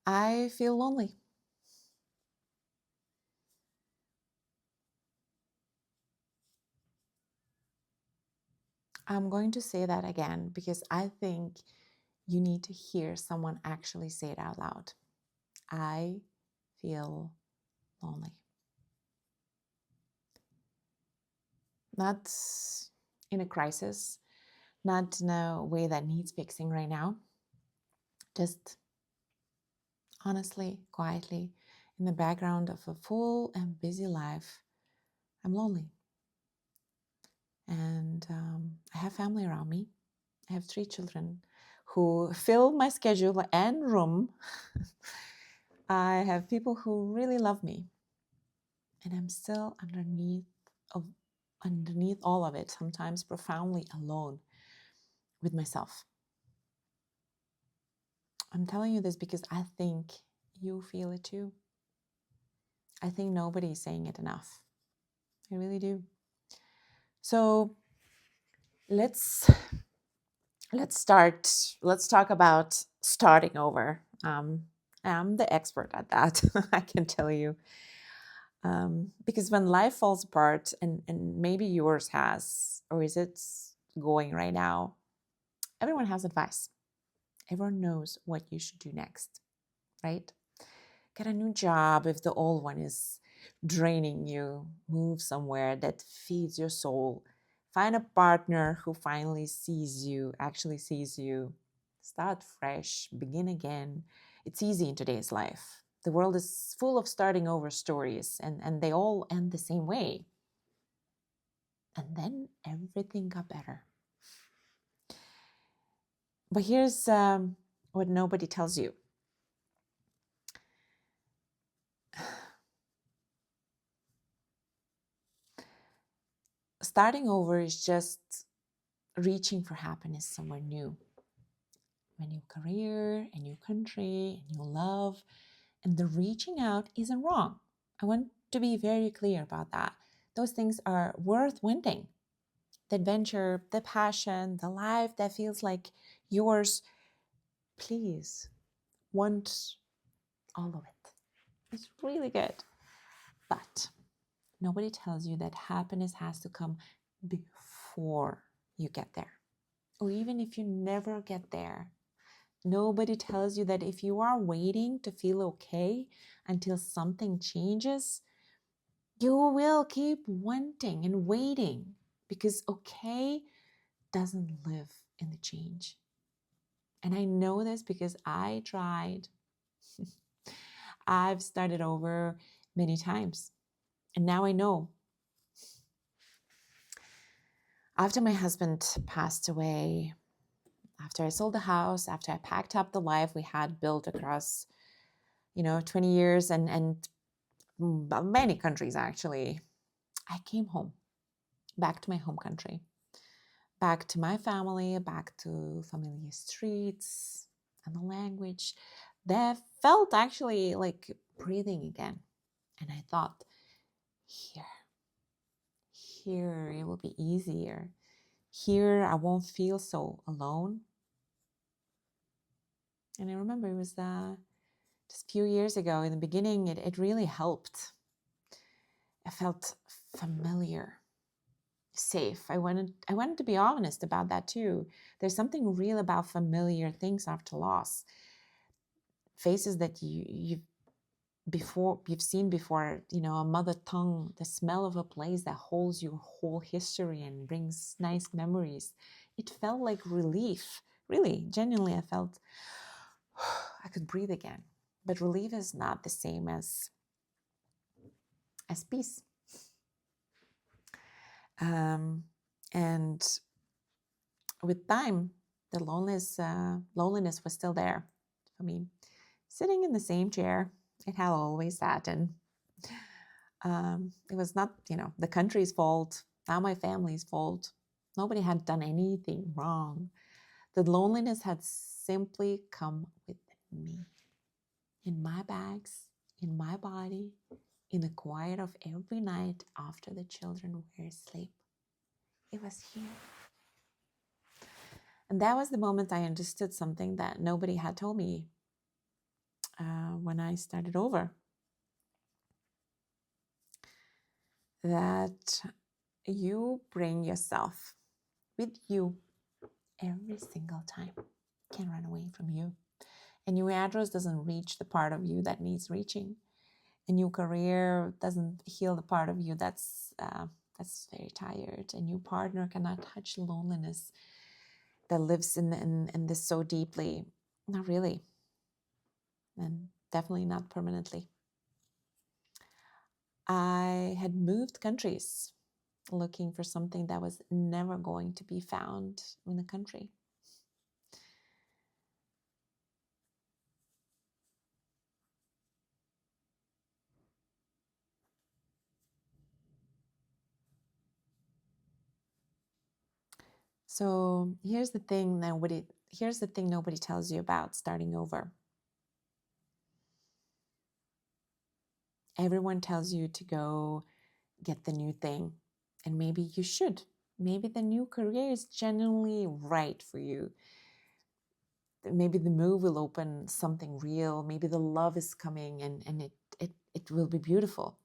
I feel lonely. I'm going to say that again because I think you need to hear someone actually say it out loud. I feel lonely. Not in a crisis, not in a way that needs fixing right now. Just honestly, quietly, in the background of a full and busy life, I'm lonely. And I have family around me. I have 3 children who fill my schedule and room. I have people who really love me. And I'm still of underneath all of it, sometimes profoundly alone with myself. I'm telling you this because I think you feel it too. I think nobody's saying it enough. I really do. So let's start. Let's talk about starting over. I'm the expert at that. I can tell you. Because when life falls apart, and maybe yours has, or is it going right now, everyone has advice. Everyone knows what you should do next, right? Get a new job if the old one is draining you. Move somewhere that feeds your soul. Find a partner who finally actually sees you. Start fresh, begin again. It's easy in today's life. The world is full of starting over stories, and they all end the same way. And then everything got better. But here's what nobody tells you. Starting over is just reaching for happiness somewhere new. A new career, a new country, a new love. And the reaching out isn't wrong. I want to be very clear about that. Those things are worth wanting. The adventure, the passion, the life that feels like yours. Please want all of it. It's really good. But nobody tells you that happiness has to come before you get there. Or even if you never get there, nobody tells you that if you are waiting to feel okay until something changes, you will keep wanting and waiting because okay doesn't live in the change. And I know this because I tried. I've started over many times. And now I know. After my husband passed away, after I sold the house, after I packed up the life we had built across, 20 years and many countries actually, I came home, back to my home country, back to my family, back to familiar streets and the language that felt actually like breathing again. And I thought, here, here it will be easier. Here I won't feel so alone. And I remember it was just a few years ago. In the beginning, it really helped. I felt familiar, safe. I wanted to be honest about that too. There's something real about familiar things after loss. Faces that you've seen before, a mother tongue, the smell of a place that holds your whole history and brings nice memories. It felt like relief. Really, genuinely, I felt I could breathe again. But relief is not the same as peace. And with time, the loneliness was still there for me. Sitting in the same chair it had always sat in. It was not, the country's fault, not my family's fault. Nobody had done anything wrong. The loneliness had simply come with me, in my bags, in my body, in the quiet of every night after the children were asleep. It was here. And that was the moment I understood something that nobody had told me when I started over, that you bring yourself with you every single time. Can't run away from you. A new address doesn't reach the part of you that needs reaching. A new career doesn't heal the part of you that's very tired. A new partner cannot touch loneliness that lives in this so deeply. Not really. And definitely not permanently. I had moved countries looking for something that was never going to be found in the country. So here's the thing nobody tells you about starting over. Everyone tells you to go get the new thing, and maybe you should. Maybe the new career is genuinely right for you. Maybe the move will open something real. Maybe the love is coming and it will be beautiful.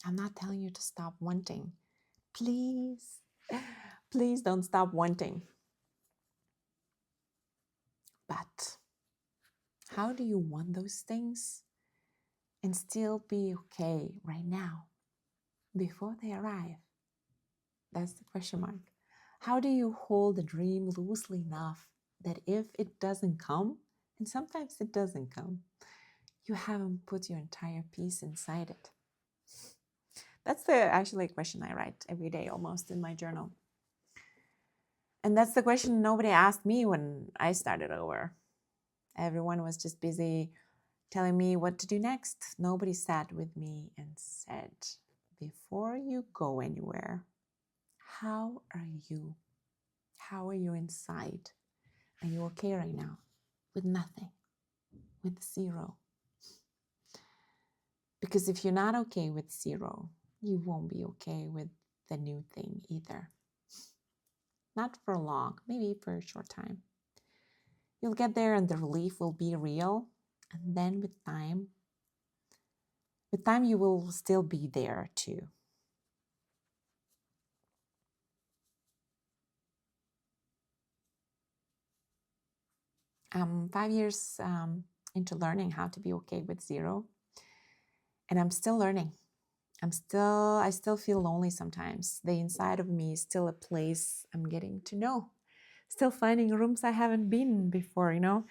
I'm not telling you to stop wanting. Please, please don't stop wanting. But how do you want those things and still be okay right now before they arrive? That's the question mark. How do you hold the dream loosely enough that if it doesn't come, and sometimes it doesn't come, you haven't put your entire piece inside it? That's actually a question I write every day almost in my journal. And that's the question nobody asked me when I started over. Everyone was just busy telling me what to do next. Nobody sat with me and said, before you go anywhere, how are you? How are you inside? Are you okay right now? With nothing, with zero. Because if you're not okay with zero, you won't be okay with the new thing either. Not for long, maybe for a short time. You'll get there and the relief will be real. And then with time you will still be there too. I'm 5 years into learning how to be okay with zero. And I'm still learning. I still feel lonely sometimes. The inside of me is still a place I'm getting to know. Still finding rooms I haven't been before, you know.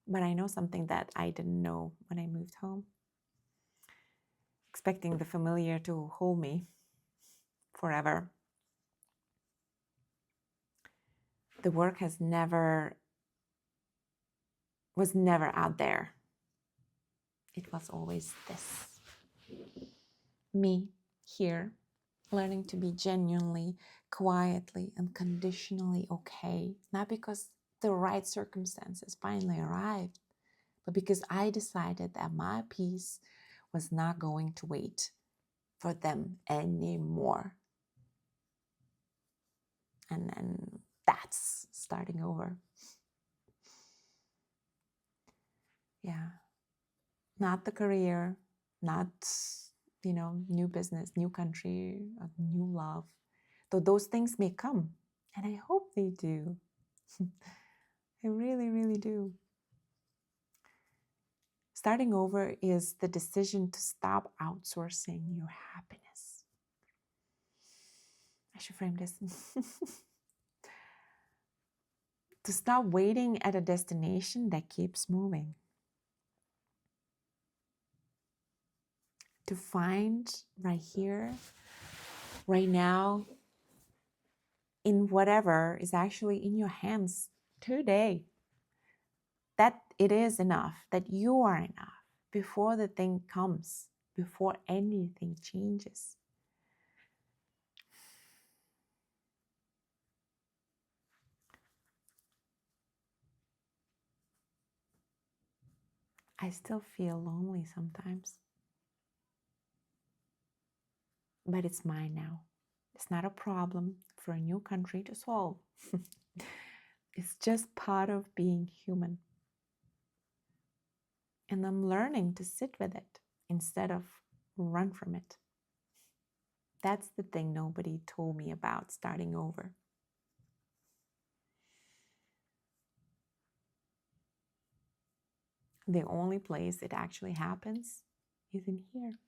But I know something that I didn't know when I moved home. Expecting the familiar to hold me forever. The work was never out there. It was always this. Me here, learning to be genuinely, quietly, and conditionally okay. Not because the right circumstances finally arrived, but because I decided that my peace was not going to wait for them anymore. And then that's starting over. Yeah. Not the career, not, new business, new country, new love. Though those things may come, and I hope they do. I really, really do. Starting over is the decision to stop outsourcing your happiness. I should frame this. To stop waiting at a destination that keeps moving. To find right here, right now, in whatever is actually in your hands today. That it is enough, that you are enough before the thing comes, before anything changes. I still feel lonely sometimes, but it's mine now. It's not a problem for a new country to solve. It's just part of being human. And I'm learning to sit with it instead of run from it. That's the thing nobody told me about starting over. The only place it actually happens is in here.